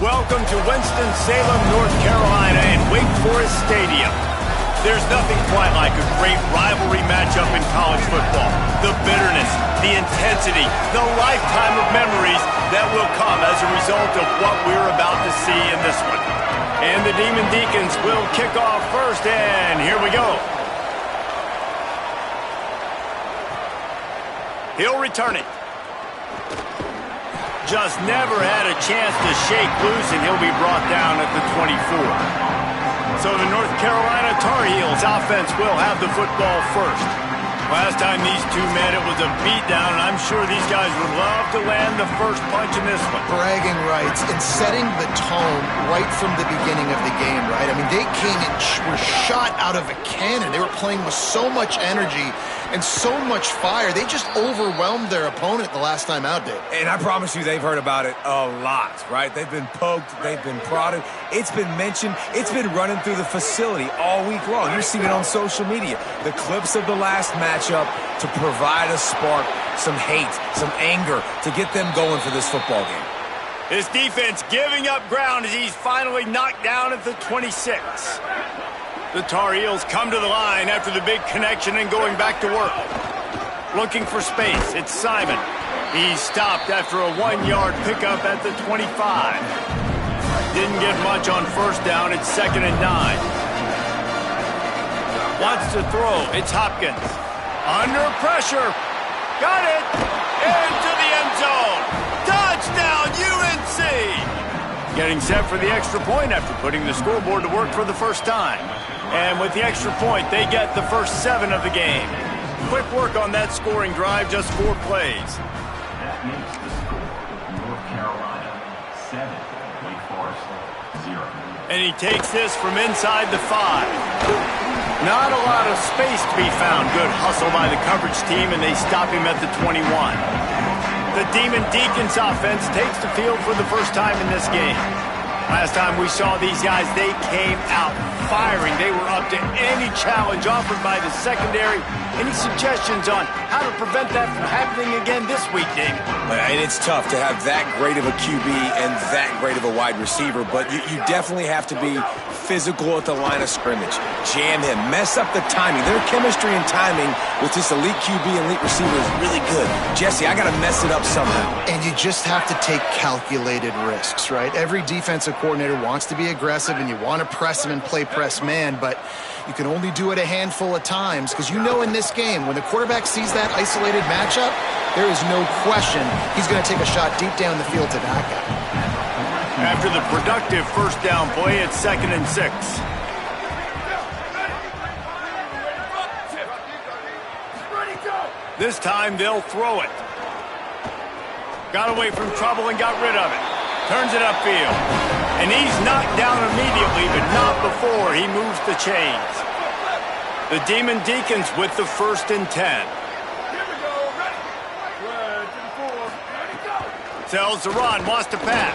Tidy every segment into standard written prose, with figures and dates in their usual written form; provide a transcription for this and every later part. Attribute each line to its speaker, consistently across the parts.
Speaker 1: Welcome to Winston-Salem, North Carolina and Wake Forest Stadium. There's nothing quite like a great rivalry matchup in college football. The bitterness, the intensity, the lifetime of memories that will come as a result of what we're about to see in this one. And the Demon Deacons will kick off first, and here we go. He'll return it. Just never had a chance to shake loose, and he'll be brought down at the 24. So the North Carolina Tar Heels offense will have the football first. Last time these two met, it was a beatdown, and I'm sure these guys would love to land the first punch in this one.
Speaker 2: Bragging rights and setting the tone right from the beginning of the game, right? I mean, they came and were shot out of a cannon. They were playing with so much energy and so much fire. They just overwhelmed their opponent the last time out, Dave.
Speaker 3: And I promise you, they've heard about it a lot, right? They've been poked, they've been prodded. It's been mentioned. It's been running through the facility all week long. You're seeing it on social media. The clips of the last matchup to provide a spark, some hate, some anger to get them going for this football game.
Speaker 1: His defense giving up ground as he's finally knocked down at the 26. The Tar Heels come to the line after the big connection and going back to work. Looking for space, it's Simon. He's stopped after a 1-yard pickup at the 25. Didn't get much on first down, it's 2nd and 9. Wants to throw, it's Hopkins. Under pressure, got it, into the end zone. Touchdown, UNC! Getting set for the extra point after putting the scoreboard to work for the first time. And with the extra point, they get the first 7 of the game. Quick work on that scoring drive, just 4 plays.
Speaker 4: That makes the score North Carolina 7, Wake Forest 0.
Speaker 1: And he takes this from inside the 5. Not a lot of space to be found. Good hustle by the coverage team, and they stop him at the 21. The Demon Deacons offense takes the field for the first time in this game. Last time we saw these guys, they came out firing. They were up to any challenge offered by the secondary. Any suggestions on how to prevent that from happening again this week, Dave?
Speaker 3: And it's tough to have that great of a QB and that great of a wide receiver, but you definitely have to be physical at the line of scrimmage. Jam him, mess up the timing. Their chemistry and timing with this elite QB and elite receiver is really good. Jesse, I got to mess it up somehow.
Speaker 2: And you just have to take calculated risks, right? Every defensive coordinator wants to be aggressive, and you want to press him and play press man, but you can only do it a handful of times because you know in this game, when the quarterback sees that isolated matchup, there is no question he's going to take a shot deep down the field to that guy.
Speaker 1: After the productive first down play, it's 2nd and 6. This time they'll throw it. Got away from trouble and got rid of it. Turns it upfield. And he's knocked down immediately, but not before he moves the chains. The Demon Deacons with the 1st and 10. Tells the run, wants to pass.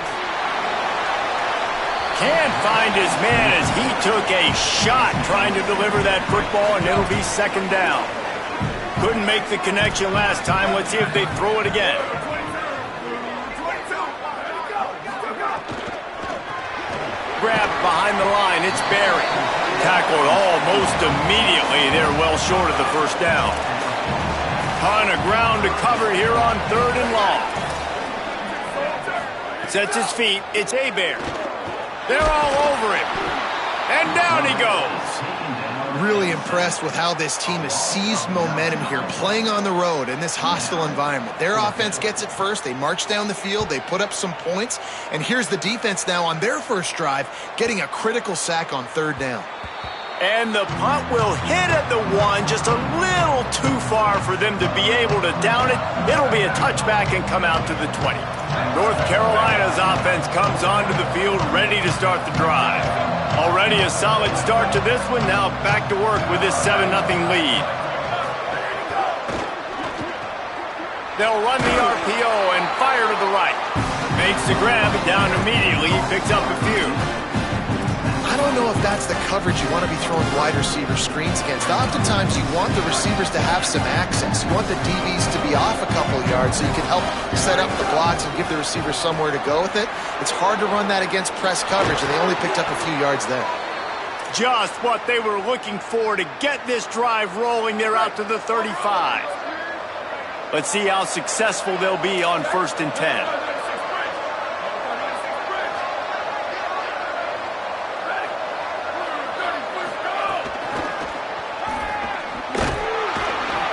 Speaker 1: Can't find his man as he took a shot trying to deliver that football, and it'll be 2nd down. Couldn't make the connection last time. Let's see if they throw it again. Grabbed behind the line, it's Barry. Tackled almost immediately. They're well short of the first down. Ton of ground to cover here on 3rd and long. Sets his feet, it's Hebert. They're all over him. And down he goes.
Speaker 2: Really impressed with how this team has seized momentum here, playing on the road in this hostile environment. Their offense gets it first. They march down the field. They put up some points. And here's the defense now on their first drive, getting a critical sack on 3rd down.
Speaker 1: And the punt will hit at the 1, just a little too far for them to be able to down it. It'll be a touchback and come out to the 20. North Carolina's offense comes onto the field ready to start the drive. Already a solid start to this one, now back to work with this 7-0 lead. They'll run the RPO and fire to the right. Makes the grab, down immediately, he picks up a few.
Speaker 2: I I don't know if that's the coverage you want to be throwing wide receiver screens against. Oftentimes, you want the receivers to have some access. You want the DBs to be off a couple yards so you can help set up the blocks and give the receiver somewhere to go with it. It's hard to run that against press coverage, and they only picked up a few yards there.
Speaker 1: Just what they were looking for to get this drive rolling. They're out to the 35. Let's see how successful they'll be on 1st and 10.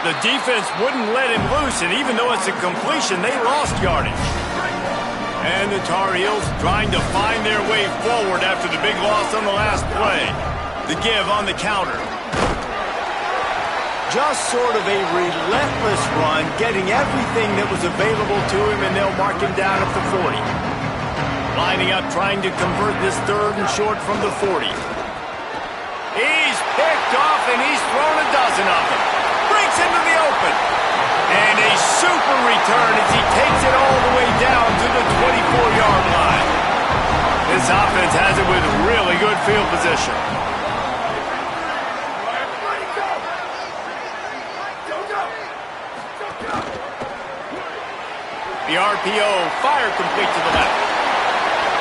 Speaker 1: The defense wouldn't let him loose, and even though it's a completion, they lost yardage. And the Tar Heels trying to find their way forward after the big loss on the last play. The give on the counter. Just sort of a relentless run, getting everything that was available to him, and they'll mark him down at the 40. Lining up, trying to convert this 3rd and short from the 40. He's picked off, and he's thrown a dozen of them. Breaks into the open. And a super return as he takes it all the way down to the 24-yard line. This offense has it with really good field position. The RPO fire complete to the left.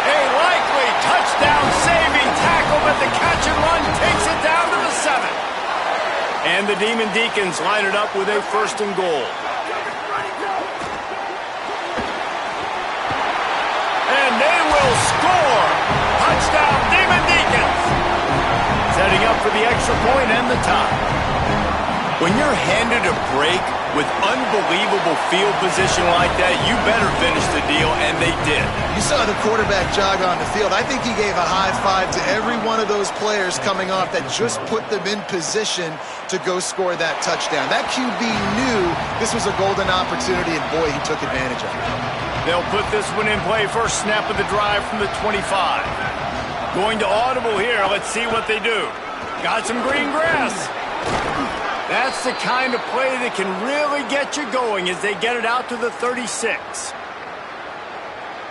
Speaker 1: A likely touchdown-saving tackle, but the catch and run takes it down to the 7. And the Demon Deacons line it up with a 1st and goal. And they will score! Touchdown, Demon Deacons! Setting up for the extra point and the tie. When you're handed a break with unbelievable field position like that, you better finish the deal, and they did.
Speaker 2: You saw the quarterback jog on the field. I think he gave a high five to every one of those players coming off that just put them in position to go score that touchdown. That QB knew this was a golden opportunity, and boy, he took advantage of it.
Speaker 1: They'll put this one in play. First snap of the drive from the 25. Going to audible here. Let's see what they do. Got some green grass. That's the kind of play that can really get you going as they get it out to the 36.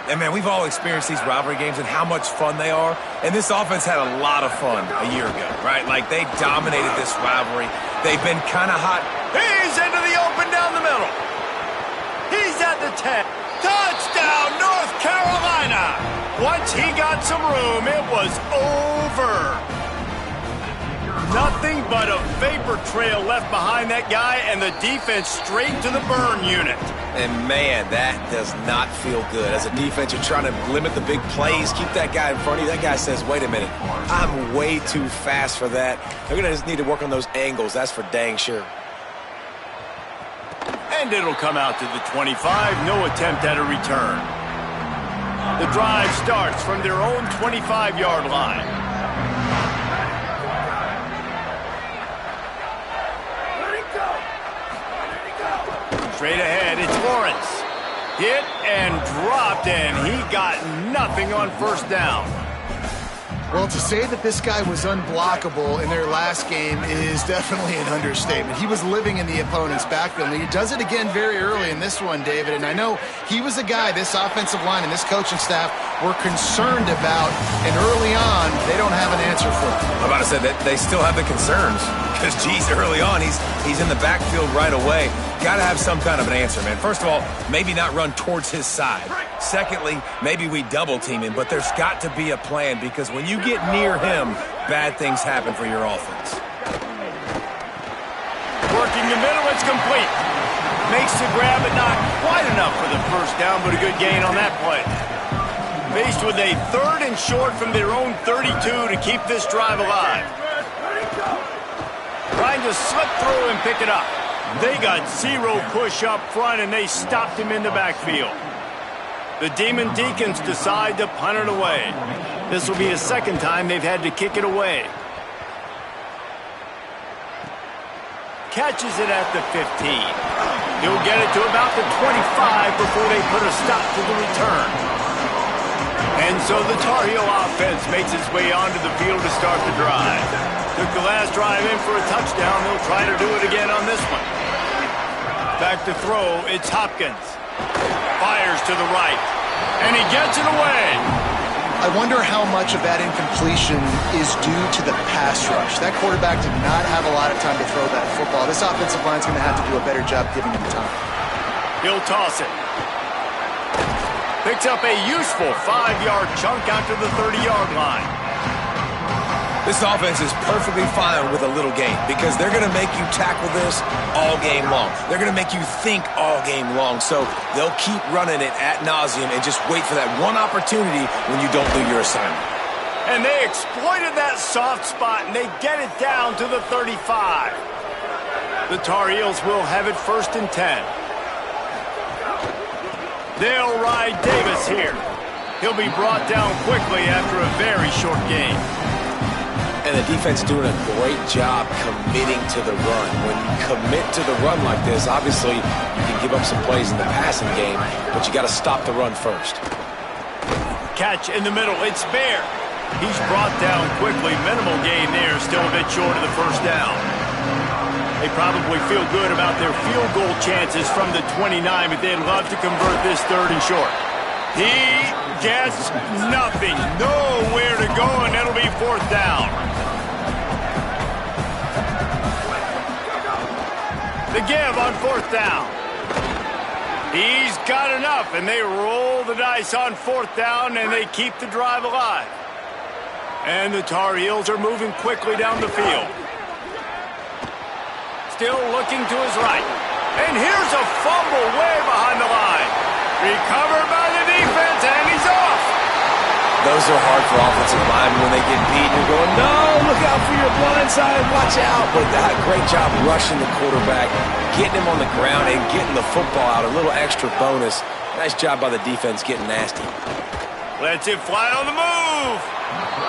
Speaker 3: And, man, we've all experienced these rivalry games and how much fun they are. And this offense had a lot of fun a year ago, right? Like, they dominated this rivalry. They've been kind of hot.
Speaker 1: He's into the open down the middle. He's at the 10. Touchdown, North Carolina. Once he got some room, it was over. Nothing but a vapor trail left behind that guy, and the defense straight to the burn unit.
Speaker 3: And, man, that does not feel good. As a defense, you're trying to limit the big plays, keep that guy in front of you. That guy says, wait a minute, I'm way too fast for that. They're going to just need to work on those angles. That's for dang sure.
Speaker 1: And it'll come out to the 25. No attempt at a return. The drive starts from their own 25-yard line. Straight ahead, it's Lawrence. Hit and dropped, and he got nothing on 1st down.
Speaker 2: Well, to say that this guy was unblockable in their last game is definitely an understatement. He was living in the opponent's backfield, and he does it again very early in this one, David. And I know he was a guy this offensive line and this coaching staff were concerned about, and early on, they don't have an answer for him.
Speaker 3: I'm about to say that they still have the concerns because, geez, early on, he's in the backfield right away. Got to have some kind of an answer, man. First of all, maybe not run towards his side. Secondly, maybe we double team him, but there's got to be a plan because when you get near him, bad things happen for your offense.
Speaker 1: Working the middle, it's complete. Makes the grab, but not quite enough for the 1st down, but a good gain on that play. Faced with a 3rd and short from their own 32 to keep this drive alive. Trying to slip through and pick it up. They got 0 push up front, and they stopped him in the backfield. The Demon Deacons decide to punt it away. This will be the 2nd time they've had to kick it away. Catches it at the 15. He'll get it to about the 25 before they put a stop to the return. And so the Tar Heel offense makes its way onto the field to start the drive. Took the last drive in for a touchdown. They'll try to do it again on this one. Back to throw, it's Hopkins. Fires to the right, and he gets it away.
Speaker 2: I wonder how much of that incompletion is due to the pass rush. That quarterback did not have a lot of time to throw that football. This offensive line's going to have to do a better job giving him time.
Speaker 1: He'll toss it. Picks up a useful 5-yard chunk out to the 30-yard line.
Speaker 3: This offense is perfectly fine with a little game because they're going to make you tackle this all game long. They're going to make you think all game long. So they'll keep running it ad nauseum and just wait for that one opportunity when you don't do your assignment.
Speaker 1: And they exploited that soft spot, and they get it down to the 35. The Tar Heels will have it 1st and 10. They'll ride Davis here. He'll be brought down quickly after a very short game.
Speaker 3: And the defense doing a great job committing to the run. When you commit to the run like this, obviously you can give up some plays in the passing game, but you got to stop the run first.
Speaker 1: Catch in the middle. It's Bear. He's brought down quickly. Minimal gain there. Still a bit short of the 1st down. They probably feel good about their field goal chances from the 29, but they'd love to convert this 3rd and short. He gets nothing. Nowhere to go, and it'll be 4th down. The give on 4th down. He's got enough, and they roll the dice on 4th down, and they keep the drive alive. And the Tar Heels are moving quickly down the field. Still looking to his right. And here's a fumble way behind the line. Recovered by the defense, and he's off.
Speaker 3: Those are hard for offensive linemen when they get beat. You're going, no, look out for your blind side, watch out. But that great job rushing the quarterback, getting him on the ground and getting the football out. A little extra bonus. Nice job by the defense getting nasty.
Speaker 1: Lets it fly on the move.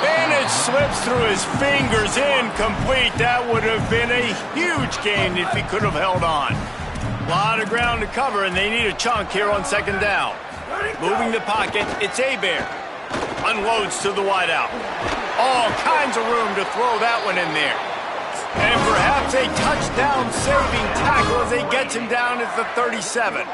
Speaker 1: And it slips through his fingers, incomplete. That would have been a huge gain if he could have held on. A lot of ground to cover, and they need a chunk here on 2nd down. Moving the pocket, it's Hebert. Unloads to the wideout. All kinds of room to throw that one in there. And perhaps a touchdown-saving tackle as he gets him down at the 37.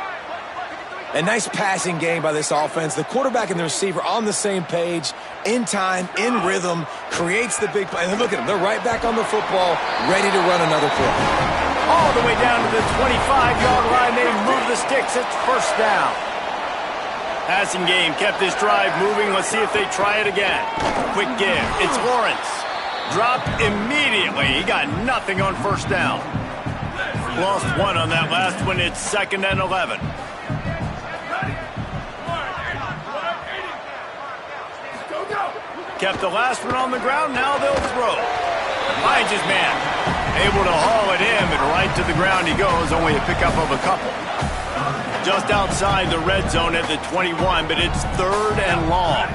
Speaker 3: A nice passing game by this offense. The quarterback and the receiver on the same page, in time, in rhythm, creates the big play. And look at them. They're right back on the football, ready to run another play.
Speaker 1: All the way down to the 25-yard line. They move the sticks. It's 1st down. Passing game kept this drive moving. Let's see if they try it again. Quick give. It's Lawrence. Dropped immediately. He got nothing on 1st down. Lost 1 on that last one. It's 2nd and 11. Kept the last one on the ground. Now they'll throw. Finds his man. Able to haul it in, but right to the ground he goes. Only a pickup of a couple. Just outside the red zone at the 21, but it's 3rd and long.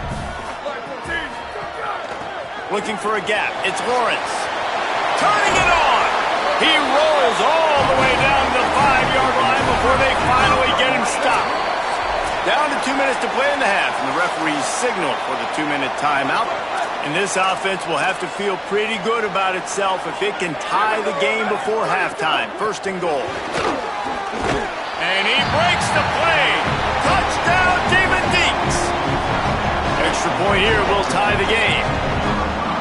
Speaker 1: Looking for a gap. It's Lawrence. Turning it on. He rolls all the way down the 5-yard line before they finally get him stopped. Down to 2 minutes to play in the half, and the referees signal for the 2-minute timeout. And this offense will have to feel pretty good about itself if it can tie the game before halftime. 1st and goal. And he breaks the play. Touchdown, Demon Deeks. Extra point here will tie the game.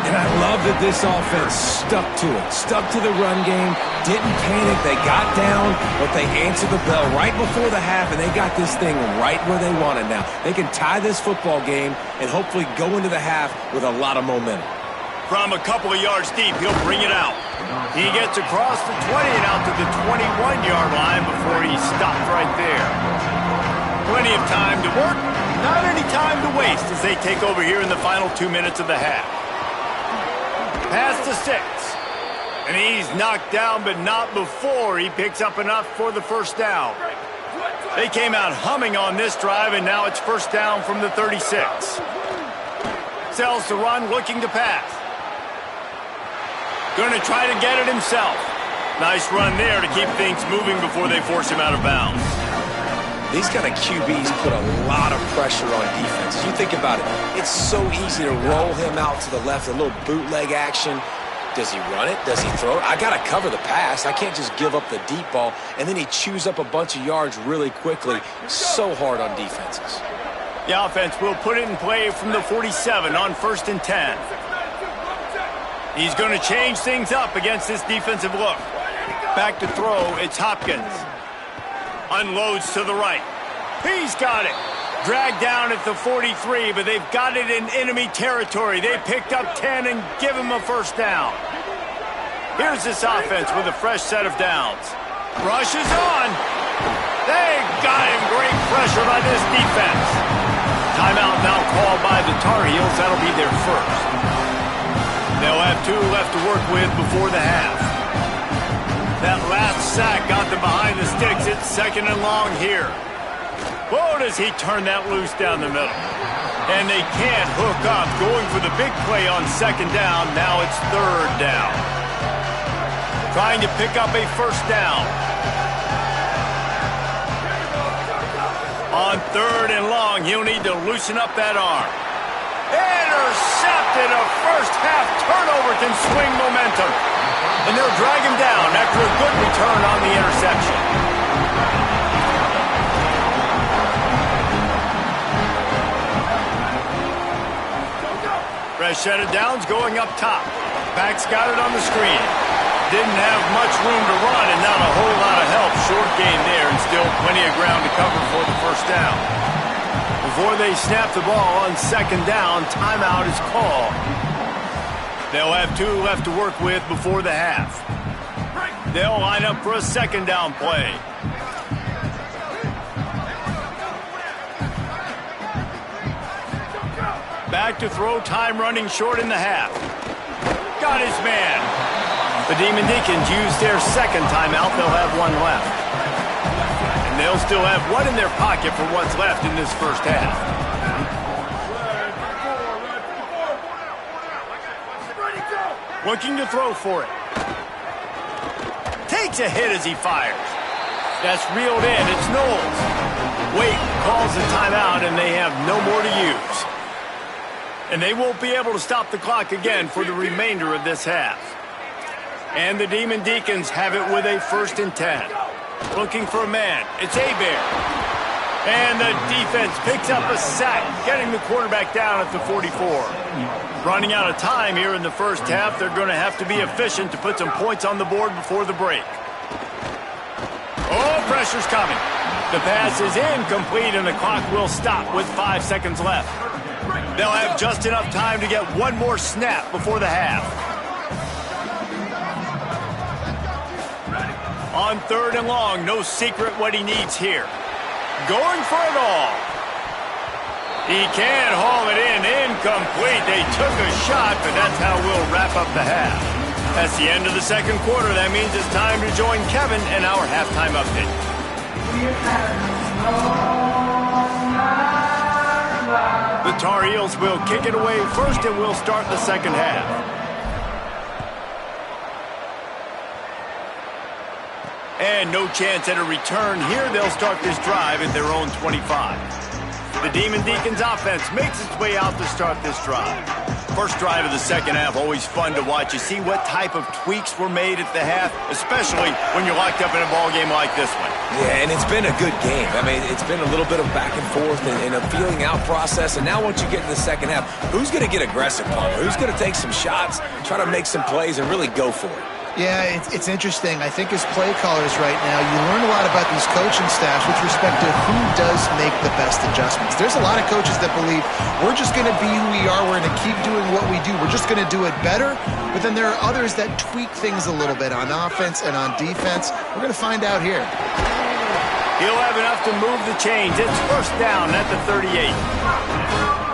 Speaker 3: And I love that this offense stuck to it. Stuck to the run game. Didn't panic. They got down, but they answered the bell right before the half, and they got this thing right where they want it now. They can tie this football game and hopefully go into the half with a lot of momentum.
Speaker 1: From a couple of yards deep, he'll bring it out. He gets across the 20 and out to the 21-yard line before he's stopped right there. Plenty of time to work, not any time to waste as they take over here in the final 2 minutes of the half. Pass to 6. And he's knocked down, but not before he picks up enough for the 1st down. They came out humming on this drive, and now it's 1st down from the 36. Sells to run, looking to pass. Going to try to get it himself. Nice run there to keep things moving before they force him out of bounds.
Speaker 3: These kind of QBs put a lot of pressure on defenses. You think about it. It's so easy to roll him out to the left, a little bootleg action. Does he run it? Does he throw it? I got to cover the pass. I can't just give up the deep ball. And then he chews up a bunch of yards really quickly. So hard on defenses.
Speaker 1: The offense will put it in play from the 47 on 1st and 10. He's going to change things up against this defensive look. Back to throw, it's Hopkins. Unloads to the right. He's got it. Dragged down at the 43, but they've got it in enemy territory. They picked up 10 and give him a first down. Here's this offense with a fresh set of downs. Rush is on. They got him. Great pressure by this defense. Timeout now called by the Tar Heels. That'll be their first. They'll have 2 left to work with before the half. That last sack got them behind the sticks. It's 2nd and long here. Whoa, does he turn that loose down the middle. And they can't hook up. Going for the big play on 2nd down. Now it's 3rd down. Trying to pick up a first down. On 3rd and long, he'll need to loosen up that arm. Intercepted. A first half turnover can swing momentum. And they'll drag him down after a good return on the interception. Fresh set of downs going up top. Back's got it on the screen. Didn't have much room to run and not a whole lot of help. Short gain there and still plenty of ground to cover for the first down. Before they snap the ball on 2nd down, timeout is called. They'll have 2 left to work with before the half. They'll line up for a 2nd down play. Back to throw, time running short in the half. Got his man. The Demon Deacons use their 2nd timeout. They'll have 1 left. And they'll still have 1 in their pocket for what's left in this first half. Looking to throw for it. Takes a hit as he fires. That's reeled in. It's Knowles. Wait calls the timeout, and they have no more to use. And they won't be able to stop the clock again for the remainder of this half. And the Demon Deacons have it with a 1st and 10. Looking for a man. It's Hebert. And the defense picks up a sack, getting the quarterback down at the 44. Running out of time here in the first half. They're going to have to be efficient to put some points on the board before the break. Oh, pressure's coming. The pass is incomplete, and the clock will stop with 5 seconds left. They'll have just enough time to get 1 more snap before the half. On 3rd and long, no secret what he needs here. Going for it all. He can't haul it in. Incomplete. They took a shot, but that's how we'll wrap up the half. That's the end of the 2nd quarter. That means it's time to join Kevin in our halftime update. The Tar Heels will kick it away first, and we'll start the 2nd half. And no chance at a return here. They'll start this drive at their own 25. The Demon Deacons offense makes its way out to start this drive. First drive of the 2nd half, always fun to watch. You see what type of tweaks were made at the half, especially when you're locked up in a ball game like this one.
Speaker 3: Yeah, and it's been a good game. I mean, it's been a little bit of back and forth and a feeling out process. And now once you get to the 2nd half, who's going to get aggressive, Palmer? Who's going to take some shots, try to make some plays, and really go for it?
Speaker 2: Yeah, it's interesting. I think as play callers right now, you learn a lot about these coaching staffs with respect to who does make the best adjustments. There's a lot of coaches that believe we're just going to be who we are. We're going to keep doing what we do. We're just going to do it better. But then there are others that tweak things a little bit on offense and on defense. We're going to find out here.
Speaker 1: He'll have enough to move the chains. It's 1st down at the 38.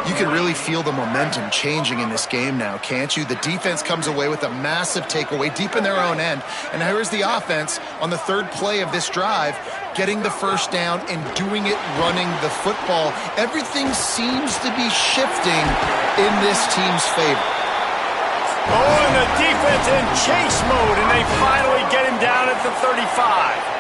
Speaker 2: You can really feel the momentum changing in this game now, can't you? The defense comes away with a massive takeaway deep in their own end. And here's the offense on the 3rd play of this drive, getting the first down and doing it running the football. Everything seems to be shifting in this team's favor.
Speaker 1: Oh, and the defense in chase mode, and they finally get him down at the 35.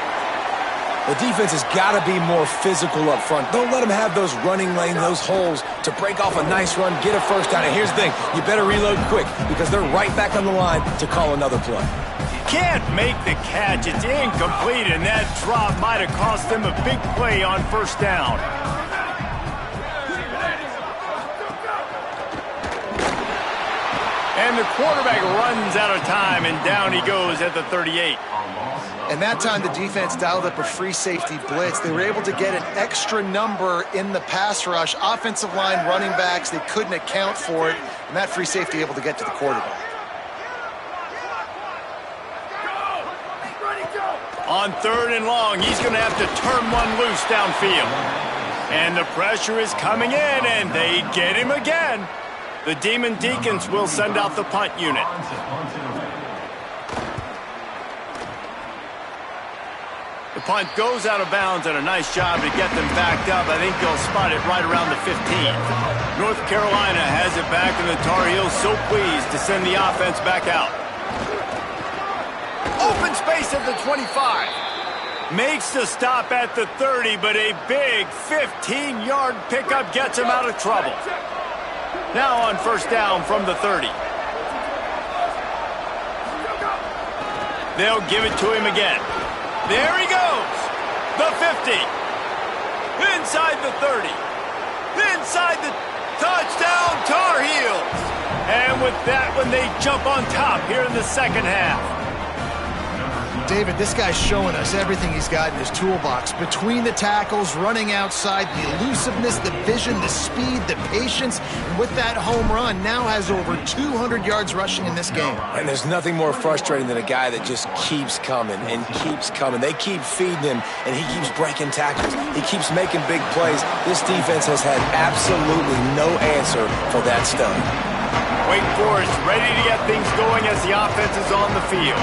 Speaker 3: The defense has got to be more physical up front. Don't let them have those running lanes, those holes to break off a nice run, get a first down. And here's the thing, you better reload quick because they're right back on the line to call another play.
Speaker 1: Can't make the catch. It's incomplete, and that drop might have cost them a big play on 1st down. And the quarterback runs out of time, and down he goes at the 38.
Speaker 2: And that time the defense dialed up a free safety blitz. They were able to get an extra number in the pass rush. Offensive line, running backs, they couldn't account for it. And that free safety able to get to the quarterback.
Speaker 1: On 3rd and long, he's going to have to turn one loose downfield. And the pressure is coming in, and they get him again. The Demon Deacons will send out the punt unit. The punt goes out of bounds, and a nice job to get them backed up. I think they'll spot it right around the 15. North Carolina has it back, and the Tar Heels so pleased to send the offense back out. Open space at the 25. Makes the stop at the 30, but a big 15-yard pickup gets him out of trouble. Now on 1st down from the 30. They'll give it to him again. There he goes. The 50. Inside the 30. Inside the touchdown Tar Heels. And with that one, they jump on top here in the 2nd half.
Speaker 2: David, this guy's showing us everything he's got in his toolbox. Between the tackles, running outside, the elusiveness, the vision, the speed, the patience. And with that home run, now has over 200 yards rushing in this game.
Speaker 3: And there's nothing more frustrating than a guy that just keeps coming and keeps coming. They keep feeding him, and he keeps breaking tackles. He keeps making big plays. This defense has had absolutely no answer for that stud.
Speaker 1: Wake Forest ready to get things going as the offense is on the field.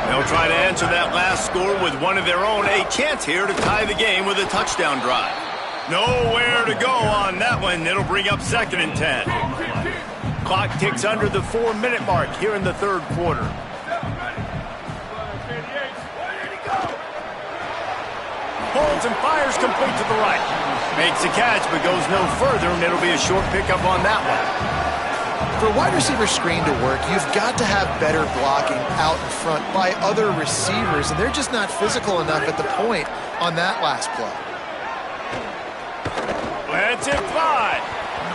Speaker 1: They'll try to answer that last score with one of their own. A chance here to tie the game with a touchdown drive. Nowhere to go on that one. It'll bring up 2nd and 10. Clock ticks under the 4-minute mark here in the 3rd quarter. Holds and fires complete to the right. Makes a catch but goes no further, and it'll be a short pickup on that one.
Speaker 2: For a wide receiver screen to work, you've got to have better blocking out in front by other receivers, and they're just not physical enough at the point on that last play.
Speaker 1: Let's it fly.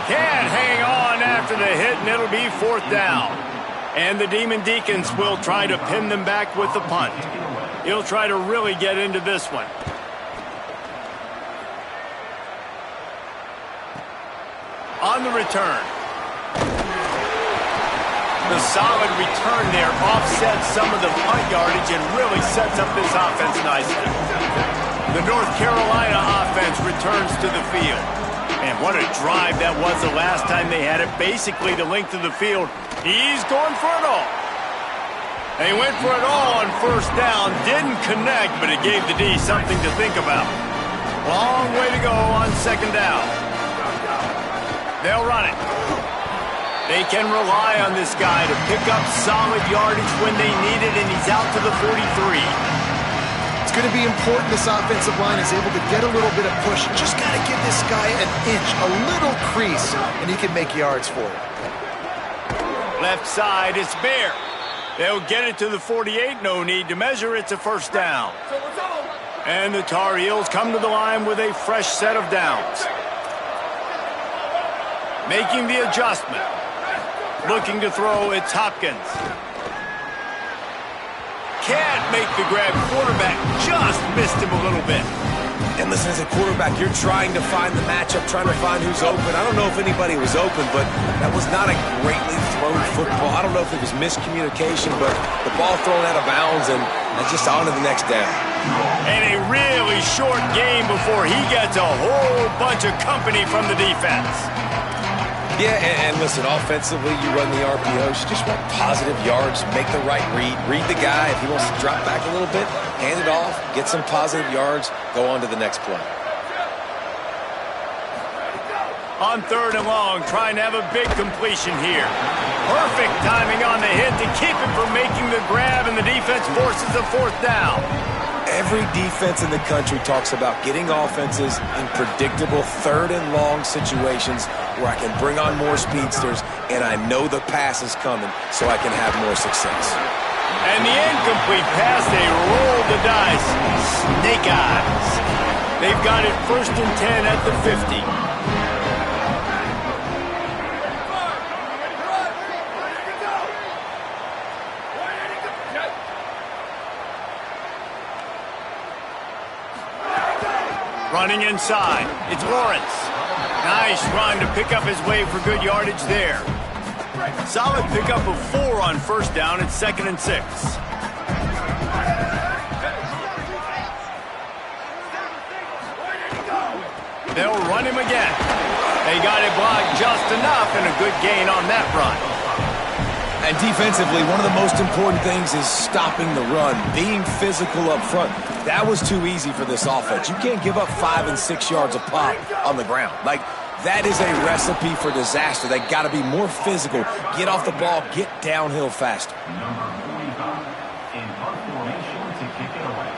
Speaker 1: Can't hang on after the hit, and it'll be 4th down. And the Demon Deacons will try to pin them back with the punt. He'll try to really get into this one. On the return. The solid return there offsets some of the punt yardage and really sets up this offense nicely. The North Carolina offense returns to the field. And what a drive that was the last time they had it. Basically the length of the field. He's going for it all. They went for it all on 1st down. Didn't connect, but it gave the D something to think about. Long way to go on 2nd down. They'll run it. They can rely on this guy to pick up solid yardage when they need it, and he's out to the 43.
Speaker 2: It's going to be important this offensive line is able to get a little bit of push. Just got to give this guy an inch, a little crease, and he can make yards for it.
Speaker 1: Left side, it's Bear. They'll get it to the 48. No need to measure. It's a 1st down. And the Tar Heels come to the line with a fresh set of downs. Making the adjustment. Looking to throw, it's Hopkins. Can't make the grab. Quarterback just missed him a little bit.
Speaker 3: And listen, as a quarterback, you're trying to find the matchup, trying to find who's open. I don't know if anybody was open, but that was not a greatly thrown football. I don't know if it was miscommunication, but the ball thrown out of bounds, and just on to the next down.
Speaker 1: And a really short game before he gets a whole bunch of company from the defense.
Speaker 3: Yeah, and listen, offensively, you run the RPOs. You just want positive yards, make the right read. Read the guy. If he wants to drop back a little bit, hand it off, get some positive yards, go on to the next play.
Speaker 1: On 3rd and long, trying to have a big completion here. Perfect timing on the hit to keep him from making the grab, and the defense forces a 4th down.
Speaker 3: Every defense in the country talks about getting offenses in predictable 3rd and long situations where I can bring on more speedsters and I know the pass is coming so I can have more success.
Speaker 1: And the incomplete pass, they roll the dice. Snake eyes. They've got it 1st and 10 at the 50. Running inside, it's Lawrence. Nice run to pick up his way for good yardage there. Solid pickup of 4 on first down. It's 2nd and 6. They'll run him again. They got it blocked just enough, and a good gain on that run.
Speaker 3: And defensively, one of the most important things is stopping the run, being physical up front. That was too easy for this offense. You can't give up 5 and 6 yards a pop on the ground. Like, that is a recipe for disaster. They got to be more physical, get off the ball, get downhill faster.
Speaker 4: Number 45 in punt formation to kick it away.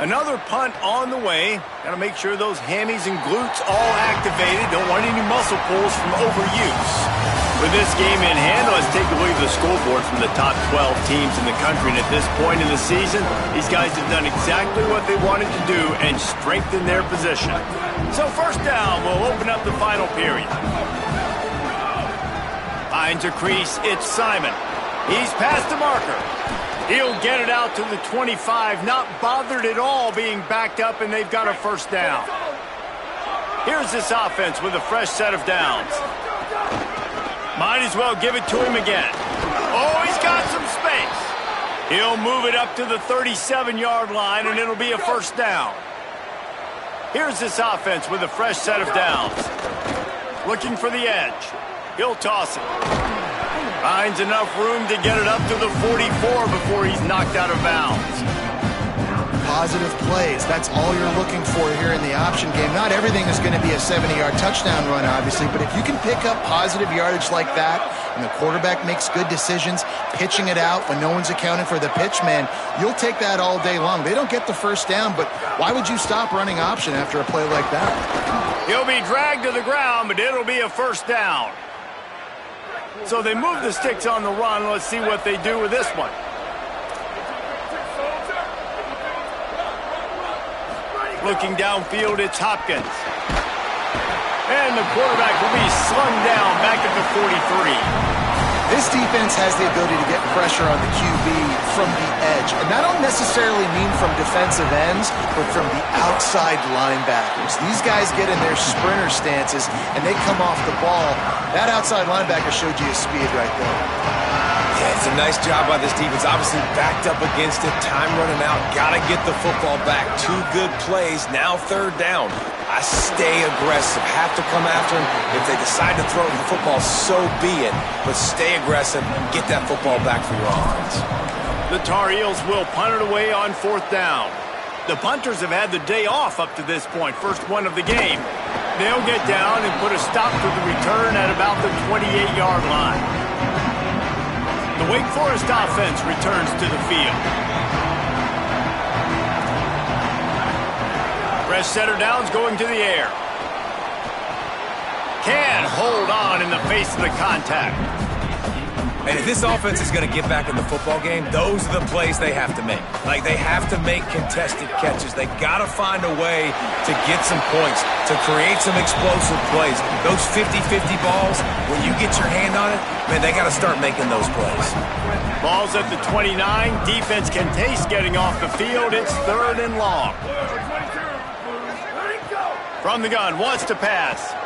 Speaker 1: Another punt on the way. Got to make sure those hammies and glutes all activated. Don't want any muscle pulls from overuse. With this game in hand, let's take a look at the scoreboard from the top 12 teams in the country. And at this point in the season, these guys have done exactly what they wanted to do and strengthened their position. So first down, we'll open up the final period. Finds a crease, it's Simon. He's past the marker. He'll get it out to the 25, not bothered at all being backed up, and they've got a first down. Here's this offense with a fresh set of downs. Might as well give it to him again. Oh, he's got some space. He'll move it up to the 37-yard line, and it'll be a first down. Here's this offense with a fresh set of downs. Looking for the edge. He'll toss it. Finds enough room to get it up to the 44 before he's knocked out of bounds.
Speaker 2: Positive plays. That's all you're looking for here in the option game. Not everything is going to be a 70-yard touchdown run, obviously, but if you can pick up positive yardage like that and the quarterback makes good decisions, pitching it out when no one's accounting for the pitch, man, you'll take that all day long. They don't get the first down, but why would you stop running option after a play like that?
Speaker 1: He'll be dragged to the ground, but it'll be a first down. So they move the sticks on the run. Let's see what they do with this one. Looking downfield, it's Hopkins. And the quarterback will be slung down back at the 43.
Speaker 2: This defense has the ability to get pressure on the QB from the edge. And that don't necessarily mean from defensive ends, but from the outside linebackers. These guys get in their sprinter stances, and they come off the ball. That outside linebacker showed you his speed right there.
Speaker 3: Yeah, it's a nice job by this defense. Obviously backed up against it. Time running out. Got to get the football back. 2 good plays. Now third down. I stay aggressive. Have to come after him. If they decide to throw the football, so be it. But stay aggressive and get that football back for your offense.
Speaker 1: The Tar Heels will punt it away on 4th down. The punters have had the day off up to this point. First one of the game. They'll get down and put a stop to the return at about the 28-yard line. The Wake Forest offense returns to the field. Fresh setter downs going to the air. Can hold on in the face of the contact.
Speaker 3: And if this offense is going to get back in the football game, those are the plays they have to make. Like, they have to make contested catches. They got to find a way to get some points, to create some explosive plays. Those 50-50 balls, when you get your hand on it, man, they got to start making those plays.
Speaker 1: Ball's at the 29. Defense can taste getting off the field. It's 3rd and long. From the gun, wants to pass.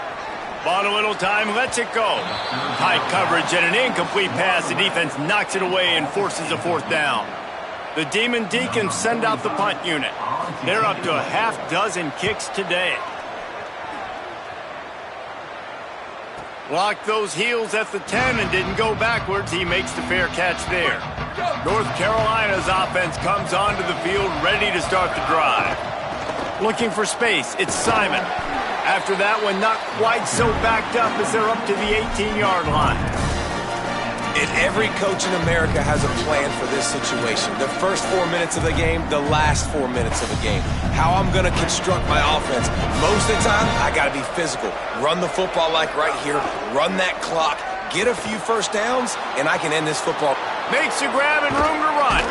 Speaker 1: Bought a little time, lets it go. Tight coverage and an incomplete pass. The defense knocks it away and forces a 4th down. The Demon Deacons send out the punt unit. They're up to a half-dozen kicks today. Blocked those heels at the 10 and didn't go backwards. He makes the fair catch there. North Carolina's offense comes onto the field ready to start the drive. Looking for space, it's Simon. After that one, not quite so backed up as they're up to the 18-yard line.
Speaker 3: And every coach in America has a plan for this situation. The first 4 minutes of the game, the last 4 minutes of the game. How I'm going to construct my offense. Most of the time, I got to be physical. Run the football like right here. Run that clock. Get a few first downs, and I can end this football.
Speaker 1: Makes a grab and room to run.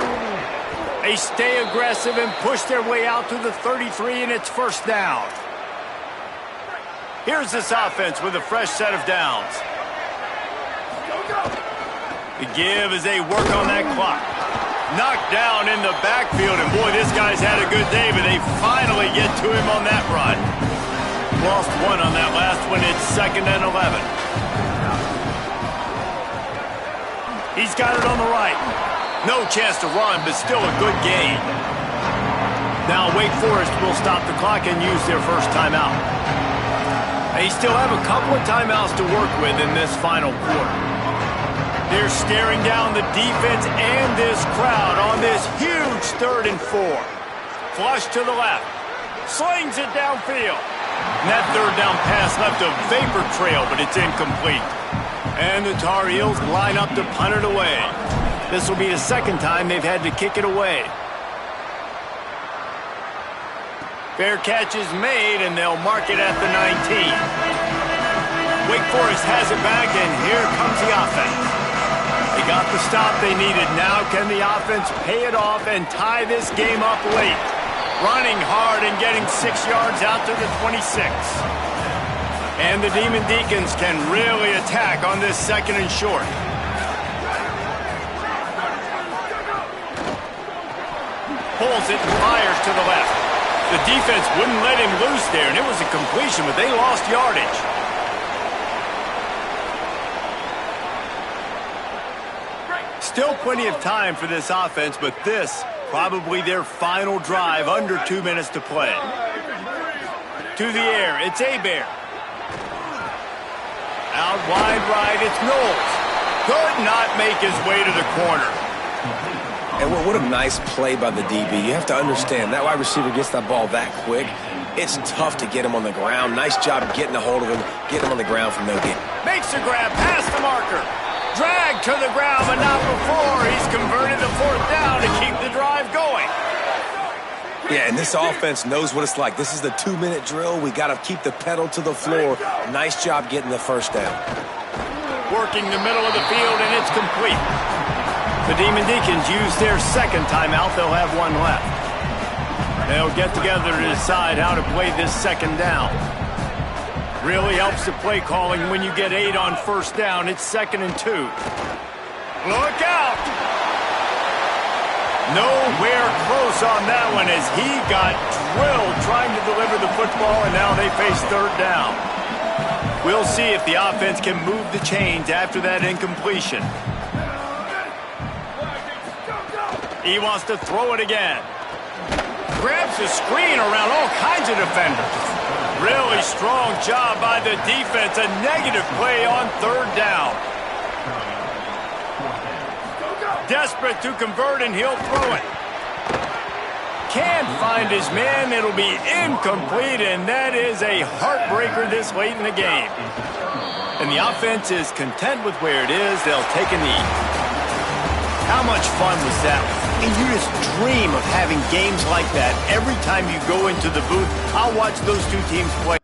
Speaker 1: They stay aggressive and push their way out to the 33, and it's first down. Here's this offense with a fresh set of downs. The give as they work on that clock. Knocked down in the backfield, and boy, this guy's had a good day, but they finally get to him on that run. Lost one on that last one. It's 2nd and 11. He's got it on the right. No chance to run, but still a good gain. Now Wake Forest will stop the clock and use their first timeout. They still have a couple of timeouts to work with in this final quarter. They're staring down the defense and this crowd on this huge 3rd and 4. Flush to the left. Slings it downfield. And that 3rd down pass left a vapor trail, but it's incomplete. And the Tar Heels line up to punt it away. This will be the 2nd time they've had to kick it away. Fair catch is made, and they'll mark it at the 19. Wake Forest has it back, and here comes the offense. They got the stop they needed. Now can the offense pay it off and tie this game up late? Running hard and getting 6 yards out to the 26. And the Demon Deacons can really attack on this 2nd and short. Pulls it and fires to the left. The defense wouldn't let him loose there, and it was a completion, but they lost yardage. Still plenty of time for this offense, but this probably their final drive, under 2 minutes to play. To the air, it's Hebert. Out wide right, it's Knowles. Could not make his way to the corner.
Speaker 3: And what a nice play by the DB. You have to understand, that wide receiver gets that ball that quick. It's tough to get him on the ground. Nice job getting a hold of him, getting him on the ground from no gain.
Speaker 1: Makes a grab past the marker. Dragged to the ground, but not before. He's converted the 4th down to keep the drive going.
Speaker 3: Yeah, and this offense knows what it's like. This is the 2-minute drill. We got to keep the pedal to the floor. Nice job getting the 1st down.
Speaker 1: Working the middle of the field, and it's complete. The Demon Deacons use their 2nd timeout. They'll have one left. They'll get together to decide how to play this 2nd down. Really helps the play calling when you get 8 on 1st down. It's 2nd and 2. Look out! Nowhere close on that one as he got drilled trying to deliver the football, and now they face 3rd down. We'll see if the offense can move the chains after that incompletion. He wants to throw it again. Grabs the screen around all kinds of defenders. Really strong job by the defense. A negative play on 3rd down. Desperate to convert, and he'll throw it. Can't find his man. It'll be incomplete, and that is a heartbreaker this late in the game. And the offense is content with where it is. They'll take a knee. How much fun was that? And you just dream of having games like that every time you go into the booth. I'll watch those two teams play.